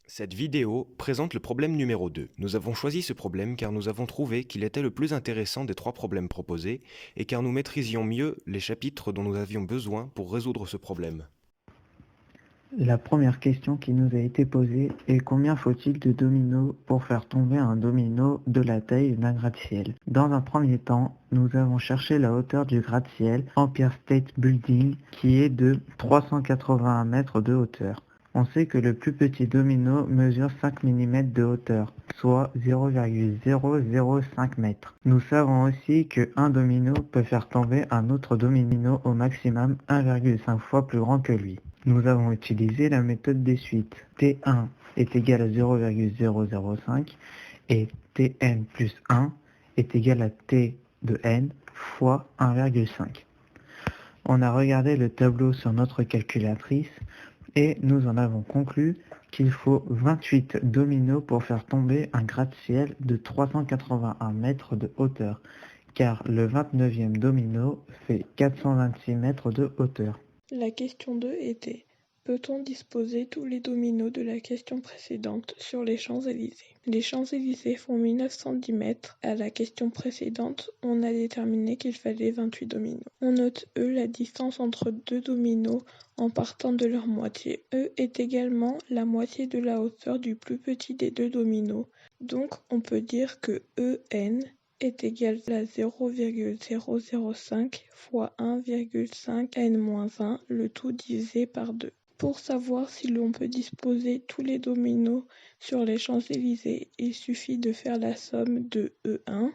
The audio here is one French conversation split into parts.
Cette vidéo présente le problème numéro 2. Nous avons choisi ce problème car nous avons trouvé qu'il était le plus intéressant des 3 problèmes proposés et car nous maîtrisions mieux les chapitres dont nous avions besoin pour résoudre ce problème. La première question qui nous a été posée est combien faut-il de dominos pour faire tomber un domino de la taille d'un gratte-ciel? Dans un premier temps, nous avons cherché la hauteur du gratte-ciel Empire State Building qui est de 381 mètres de hauteur. On sait que le plus petit domino mesure 5 mm de hauteur, soit 0,005 mètres. Nous savons aussi que un domino peut faire tomber un autre domino au maximum 1,5 fois plus grand que lui. Nous avons utilisé la méthode des suites. T1 est égal à 0,005 et Tn plus 1 est égal à T de n fois 1,5. On a regardé le tableau sur notre calculatrice et nous en avons conclu qu'il faut 28 dominos pour faire tomber un gratte-ciel de 381 mètres de hauteur, car le 29e domino fait 426 mètres de hauteur. La question 2 était: peut-on disposer tous les dominos de la question précédente sur les Champs-Élysées? Les Champs-Élysées font 1910 mètres. À la question précédente, on a déterminé qu'il fallait 28 dominos. On note la distance entre deux dominos en partant de leur moitié. Est également la moitié de la hauteur du plus petit des deux dominos. Donc on peut dire que En est égal à 0,005 fois 1,5 n-1, le tout divisé par 2. Pour savoir si l'on peut disposer tous les dominos sur les Champs-Élysées, il suffit de faire la somme de E1,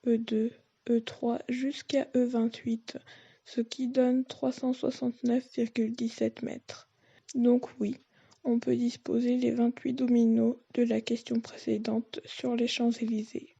E2, E3 jusqu'à E28, ce qui donne 369,17 mètres. Donc oui, on peut disposer les 28 dominos de la question précédente sur les Champs-Élysées.